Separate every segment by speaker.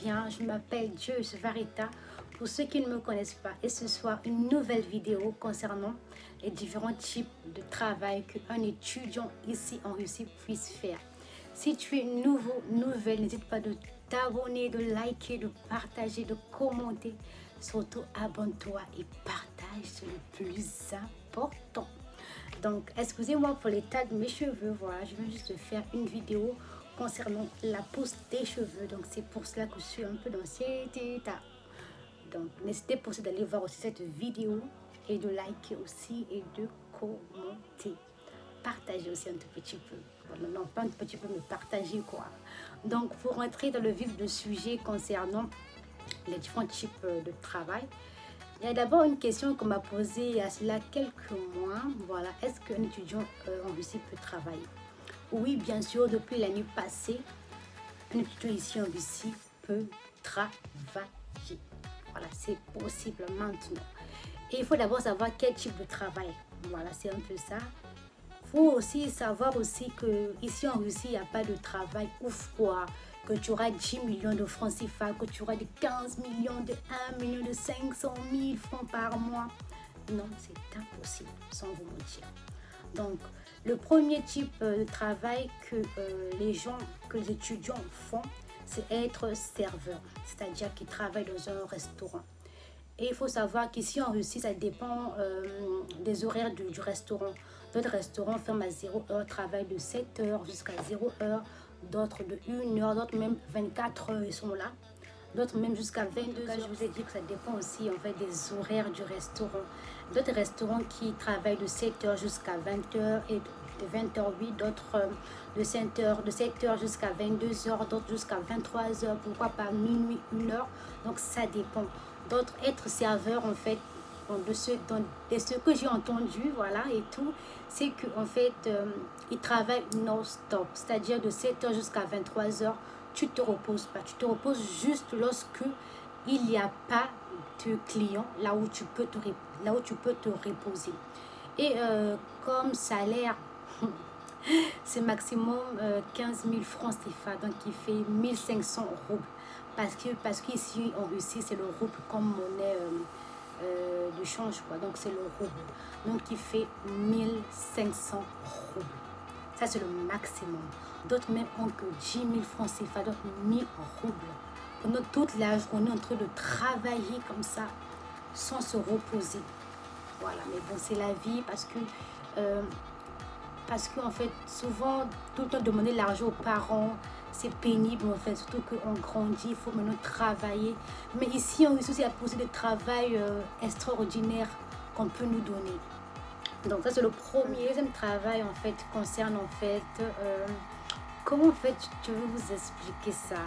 Speaker 1: bien, je m'appelle Joyce Varita. Pour ceux qui ne me connaissent pas, et ce soir une nouvelle vidéo concernant les différents types de travail qu'un étudiant ici en Russie puisse faire. Si tu es nouvelle, n'hésite pas de t'abonner, de liker, de partager, de commenter. Surtout abonne-toi et partage, c'est le plus important. Donc, excusez-moi pour l'état de mes cheveux. Voilà, je viens juste de faire une vidéo concernant la pousse des cheveux. Donc, c'est pour cela que je suis un peu dans cet état. Donc, n'hésitez pas aussi d'aller voir aussi cette vidéo et de liker aussi et de commenter. Partager aussi un tout petit peu. Voilà, non, pas un tout petit peu, mais partager quoi. Donc, pour rentrer dans le vif du sujet concernant les différents types de travail, il y a d'abord une question qu'on m'a posée il y a cela quelques mois. Voilà, est-ce qu'un étudiant en Russie peut travailler? Oui, bien sûr, depuis l'année passée, un étudiant ici en Russie peut travailler. Voilà, c'est possible maintenant. Et il faut d'abord savoir quel type de travail. Voilà, c'est un peu ça. Il faut aussi savoir aussi que ici en Russie, il n'y a pas de travail ouf quoi. Que tu auras 10 millions de francs CFA, que tu auras de 15 millions, de 1 million, de 500 000 francs par mois. Non, c'est impossible, sans vous mentir. Donc, le premier type de travail que les étudiants font, c'est être serveur, c'est-à-dire qu'ils travaillent dans un restaurant. Et il faut savoir qu'ici en Russie, ça dépend des horaires du restaurant. D'autres restaurants ferment à 0 heure, travaillent de 7 heures jusqu'à 0 heure, d'autres de 1 heure, d'autres même 24 heures, ils sont là. D'autres même jusqu'à 22 heures. Je vous ai dit que ça dépend aussi en fait des horaires du restaurant. D'autres restaurants qui travaillent de 7 heures jusqu'à 20 heures et de 20 heures, oui, d'autres de 7 heures jusqu'à 22 heures, d'autres jusqu'à 23 heures, pourquoi pas minuit, 1 heure. Donc ça dépend. D'autres être serveur en fait, de ce que j'ai entendu, voilà, et tout, c'est qu'en fait, ils travaillent non-stop, c'est-à-dire de 7 heures jusqu'à 23 heures, tu te reposes pas, tu te reposes juste lorsque il n'y a pas de clients là où tu peux te reposer. Et comme salaire, c'est maximum 15 000 francs CFA, donc il fait 1500 roubles. Parce qu'ici en Russie, c'est le rouble comme monnaie de change, quoi. Donc c'est le rouble. Donc il fait 1500 roubles. Ça, c'est le maximum. D'autres même ont que 10 000 francs CFA, d'autres 1000 roubles. Pendant toute la journée, en train de travailler comme ça, sans se reposer. Voilà, mais bon, c'est la vie parce qu'en fait, souvent, tout le temps demander l'argent aux parents, c'est pénible en fait, surtout qu'on grandit, il faut maintenant travailler. Mais ici, on a aussi la possibilité de travail extraordinaire qu'on peut nous donner. Donc ça, c'est le premier. Le deuxième travail, en fait, concerne en fait, comment en fait, je vais vous expliquer ça.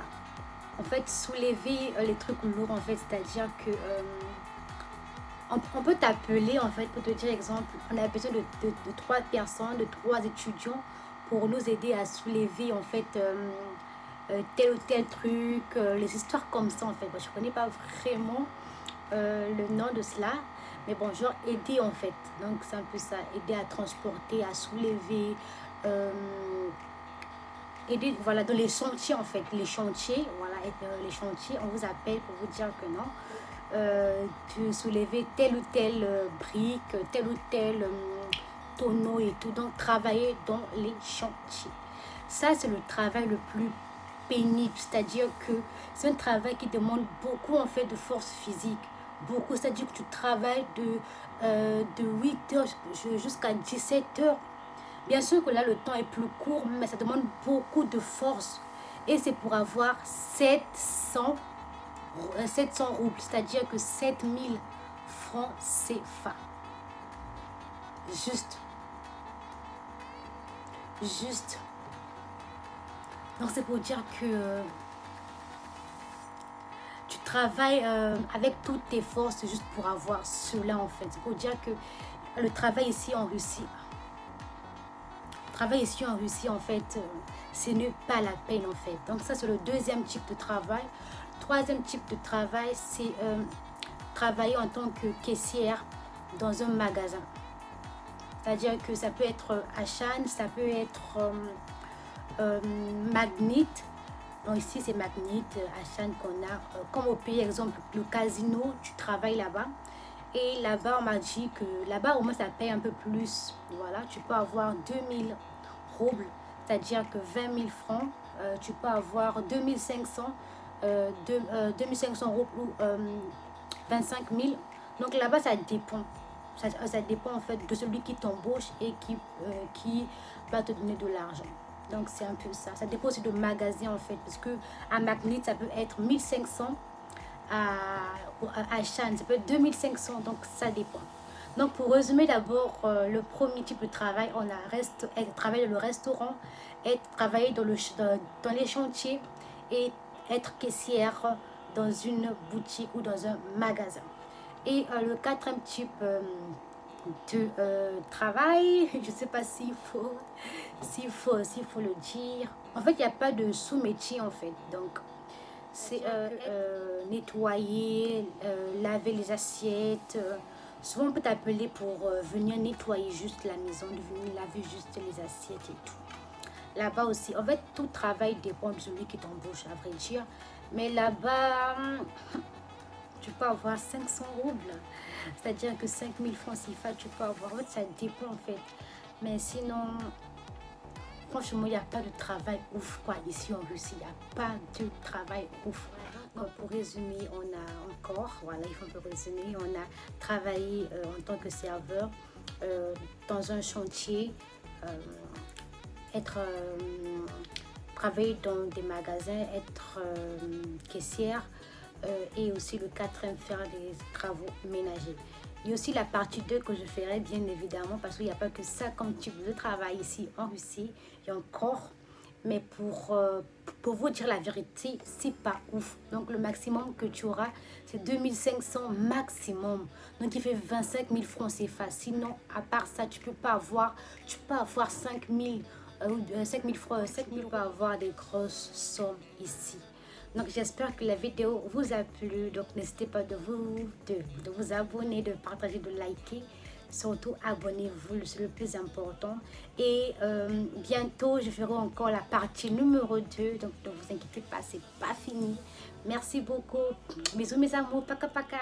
Speaker 1: En fait, soulever les trucs lourds, en fait, c'est-à-dire que on peut t'appeler en fait pour te dire exemple, on a besoin de 3 personnes, de 3 étudiants pour nous aider à soulever en fait tel ou tel truc, les histoires comme ça en fait. Bon, je connais pas vraiment le nom de cela, mais bon, genre aider en fait. Donc c'est un peu ça, aider à transporter, à soulever, aider voilà dans les chantiers en fait, les chantiers, voilà, les chantiers, on vous appelle pour vous dire que non. De soulever telle ou telle brique, tel ou tel tonneau et tout. Donc, travailler dans les chantiers. Ça, c'est le travail le plus pénible. C'est-à-dire que c'est un travail qui demande beaucoup, en fait, de force physique. Beaucoup, c'est-à-dire que tu travailles de 8 heures jusqu'à 17 heures. Bien sûr que là, le temps est plus court, mais ça demande beaucoup de force. Et c'est pour avoir 700 roubles, c'est-à-dire que 7000 francs CFA. Juste. Donc c'est pour dire que tu travailles avec toutes tes forces juste pour avoir cela en fait. C'est pour dire que le travail ici en Russie, en fait, ce n'est pas la peine en fait. Donc ça, c'est le deuxième type de travail. Troisième type de travail, c'est travailler en tant que caissière dans un magasin. C'est-à-dire que ça peut être Achan, ça peut être Magnit, Donc ici c'est Magnet, Achan qu'on a. Comme au pays, exemple, le casino, tu travailles là-bas. Et là-bas, on m'a dit que là-bas, au moins, ça paye un peu plus. Voilà, tu peux avoir 2000 roubles, c'est-à-dire que 20 000 francs. Tu peux avoir 2500, 2500 roubles ou 25 000. Donc là-bas, ça dépend. Ça dépend en fait de celui qui t'embauche et qui va te donner de l'argent. Donc c'est un peu ça. Ça dépend aussi de magasin en fait. Parce que à Magnet, ça peut être 1500. À Chan, ça peut être 2500. Donc ça dépend. Donc pour résumer d'abord, le premier type de travail, on a travailler dans le restaurant, travailler dans les chantiers et être caissière dans une boutique ou dans un magasin. Et le quatrième type de travail, je ne sais pas s'il faut le dire. En fait, il n'y a pas de sous-métier en fait. Donc, c'est nettoyer, laver les assiettes. Souvent, on peut t'appeler pour venir nettoyer juste la maison, de venir laver juste les assiettes et tout. Là-bas aussi, en fait, tout travail dépend de celui qui t'embauche, à vrai dire. Mais là-bas, tu peux avoir 500 roubles. C'est-à-dire que 5000 francs CFA, tu peux avoir. En fait, ça dépend en fait. Mais sinon, franchement, il n'y a pas de travail ouf quoi. Ici en Russie, il n'y a pas de travail ouf. Donc, pour résumer, on a encore, voilà, il faut un peu résumer, on a travaillé en tant que serveur dans un chantier, travailler dans des magasins, être caissière et aussi le quatrième, faire des travaux ménagers. Il y a aussi la partie 2 que je ferai bien évidemment parce qu'il n'y a pas que ça comme type de travail ici en Russie, il y a encore. Mais pour vous dire la vérité, c'est pas ouf. Donc le maximum que tu auras, c'est 2500 maximum. Donc il fait 25 000 francs CFA. Sinon, à part ça, tu peux avoir 5 000 francs, 5 000 pour avoir des grosses sommes ici. Donc j'espère que la vidéo vous a plu. Donc n'hésitez pas de vous abonner, de partager, de liker. Surtout abonnez-vous, c'est le plus important. Et bientôt je ferai encore la partie numéro 2. Donc ne vous inquiétez pas, c'est pas fini. Merci beaucoup. Bisous mes amours. Paka paka.